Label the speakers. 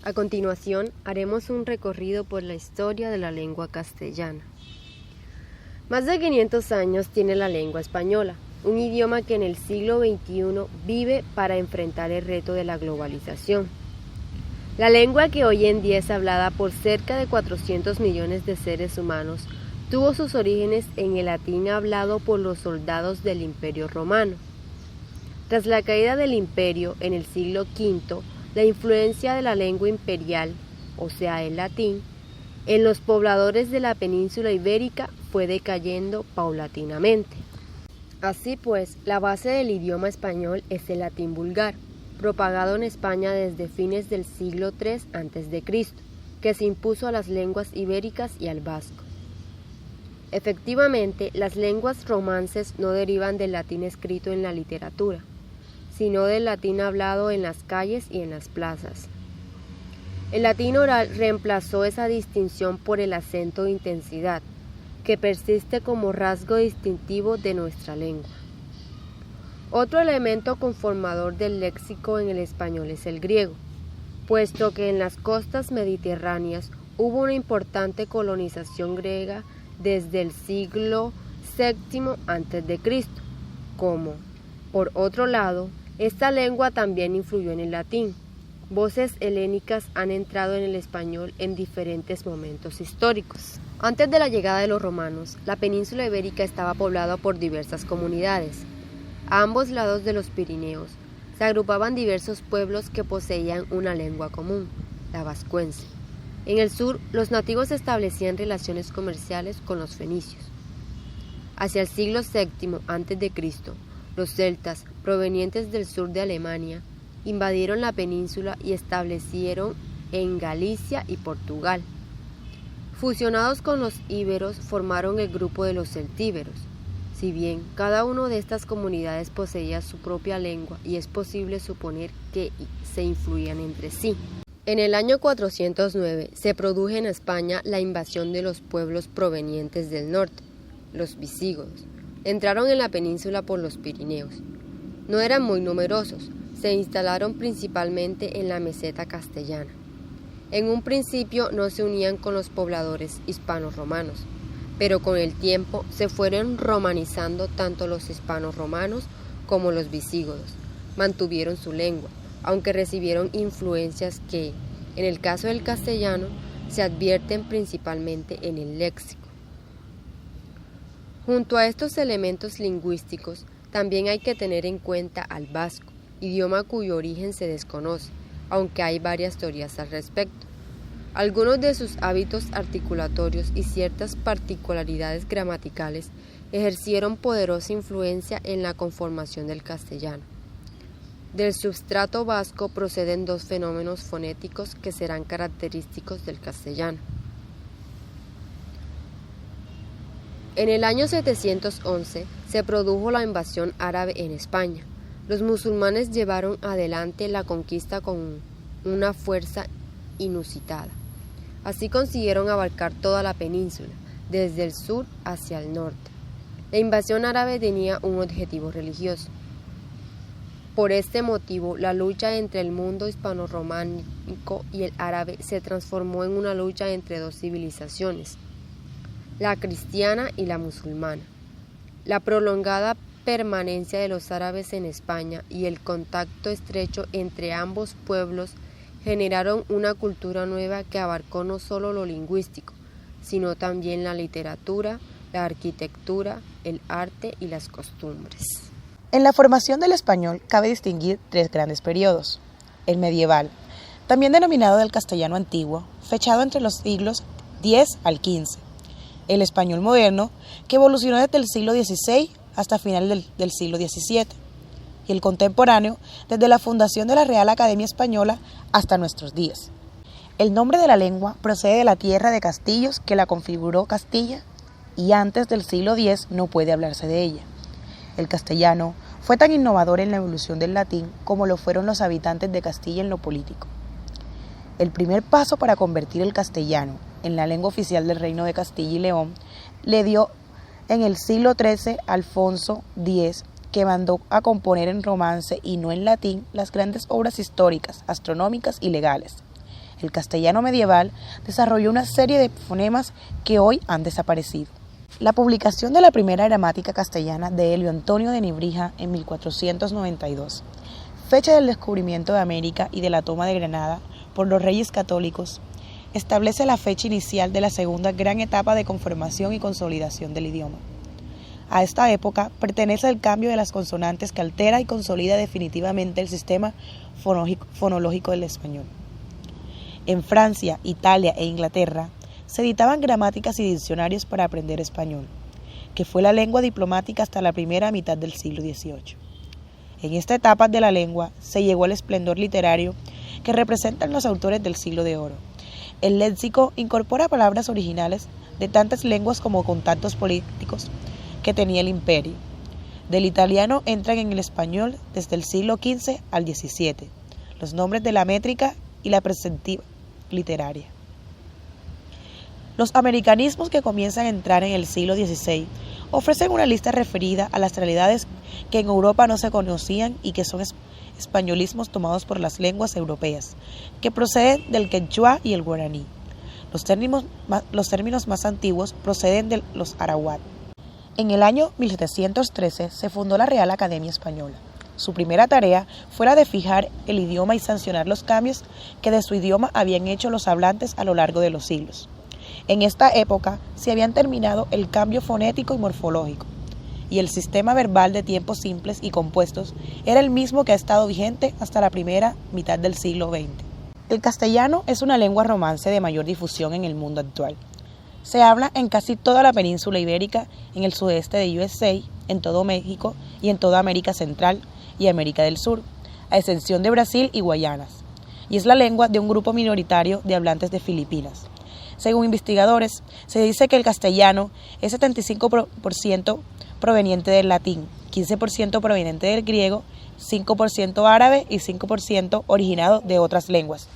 Speaker 1: A continuación, haremos un recorrido por la historia de la lengua castellana. Más de 500 años tiene la lengua española, un idioma que en el siglo XXI vive para enfrentar el reto de la globalización. La lengua, que hoy en día es hablada por cerca de 400 millones de seres humanos, tuvo sus orígenes en el latín hablado por los soldados del Imperio Romano. Tras la caída del imperio en el siglo V, la influencia de la lengua imperial, o sea el latín, en los pobladores de la península ibérica fue decayendo paulatinamente. Así pues, la base del idioma español es el latín vulgar, propagado en España desde fines del siglo III a.C., que se impuso a las lenguas ibéricas y al vasco. Efectivamente, las lenguas romances no derivan del latín escrito en la literatura, sino del latín hablado en las calles y en las plazas. El latín oral reemplazó esa distinción por el acento de intensidad, que persiste como rasgo distintivo de nuestra lengua. Otro elemento conformador del léxico en el español es el griego, puesto que en las costas mediterráneas hubo una importante colonización griega desde el siglo VII a.C., como, por otro lado, esta lengua también influyó en el latín. Voces helénicas han entrado en el español en diferentes momentos históricos. Antes de la llegada de los romanos, la península ibérica estaba poblada por diversas comunidades. A ambos lados de los Pirineos se agrupaban diversos pueblos que poseían una lengua común, la vascuence. En el sur, los nativos establecían relaciones comerciales con los fenicios. Hacia el siglo VII a.C., los celtas, provenientes del sur de Alemania, invadieron la península y establecieron en Galicia y Portugal. Fusionados con los íberos, formaron el grupo de los celtíberos. Si bien cada una de estas comunidades poseía su propia lengua y es posible suponer que se influían entre sí. En el año 409 se produjo en España la invasión de los pueblos provenientes del norte, los visigodos. Entraron en la península por los Pirineos. No eran muy numerosos, se instalaron principalmente en la meseta castellana. En un principio no se unían con los pobladores hispano-romanos, pero con el tiempo se fueron romanizando tanto los hispano-romanos como los visigodos. Mantuvieron su lengua, aunque recibieron influencias que, en el caso del castellano, se advierten principalmente en el léxico. Junto a estos elementos lingüísticos, también hay que tener en cuenta al vasco, idioma cuyo origen se desconoce, aunque hay varias teorías al respecto. Algunos de sus hábitos articulatorios y ciertas particularidades gramaticales ejercieron poderosa influencia en la conformación del castellano. Del substrato vasco proceden dos fenómenos fonéticos que serán característicos del castellano. En el año 711 se produjo la invasión árabe en España. Los musulmanes llevaron adelante la conquista con una fuerza inusitada. Así consiguieron abarcar toda la península, desde el sur hacia el norte. La invasión árabe tenía un objetivo religioso. Por este motivo, la lucha entre el mundo hispano-románico y el árabe se transformó en una lucha entre dos civilizaciones, la cristiana y la musulmana. La prolongada permanencia de los árabes en España y el contacto estrecho entre ambos pueblos generaron una cultura nueva que abarcó no solo lo lingüístico, sino también la literatura, la arquitectura, el arte y las costumbres.
Speaker 2: En la formación del español cabe distinguir tres grandes periodos. El medieval, también denominado del castellano antiguo, fechado entre los siglos X al XV. El español moderno, que evolucionó desde el siglo XVI hasta final del siglo XVII. Y el contemporáneo, desde la fundación de la Real Academia Española hasta nuestros días. El nombre de la lengua procede de la tierra de castillos que la configuró Castilla, y antes del siglo X no puede hablarse de ella. El castellano fue tan innovador en la evolución del latín como lo fueron los habitantes de Castilla en lo político. El primer paso para convertir el castellano en la lengua oficial del Reino de Castilla y León le dio en el siglo XIII Alfonso X, que mandó a componer en romance y no en latín las grandes obras históricas, astronómicas y legales. El castellano medieval desarrolló una serie de fonemas que hoy han desaparecido. La publicación de la primera gramática castellana de Elio Antonio de Nebrija en 1492, fecha del descubrimiento de América y de la toma de Granada por los reyes católicos, establece la fecha inicial de la segunda gran etapa de conformación y consolidación del idioma. A esta época pertenece el cambio de las consonantes que altera y consolida definitivamente el sistema fonológico del español. En Francia, Italia e Inglaterra se editaban gramáticas y diccionarios para aprender español, que fue la lengua diplomática hasta la primera mitad del siglo XVIII. En esta etapa de la lengua se llegó al esplendor literario que representan los autores del siglo de oro. El léxico incorpora palabras originales de tantas lenguas como contactos políticos que tenía el imperio. Del italiano entran en el español desde el siglo XV al XVII los nombres de la métrica y la preceptiva literaria. Los americanismos que comienzan a entrar en el siglo XVI ofrecen una lista referida a las realidades que en Europa no se conocían y que son españolismos tomados por las lenguas europeas, que proceden del quechua y el guaraní. Los términos más antiguos proceden de los arawak. En el año 1713 se fundó la Real Academia Española. Su primera tarea fue la de fijar el idioma y sancionar los cambios que de su idioma habían hecho los hablantes a lo largo de los siglos. En esta época se habían terminado el cambio fonético y morfológico, y el sistema verbal de tiempos simples y compuestos era el mismo que ha estado vigente hasta la primera mitad del siglo XX. El castellano es una lengua romance de mayor difusión en el mundo actual. Se habla en casi toda la península ibérica, en el sudeste de USA, en todo México y en toda América Central y América del Sur, a excepción de Brasil y Guayanas, y es la lengua de un grupo minoritario de hablantes de Filipinas. Según investigadores, se dice que el castellano es 75% proveniente del latín, 15% proveniente del griego, 5% árabe y 5% originado de otras lenguas.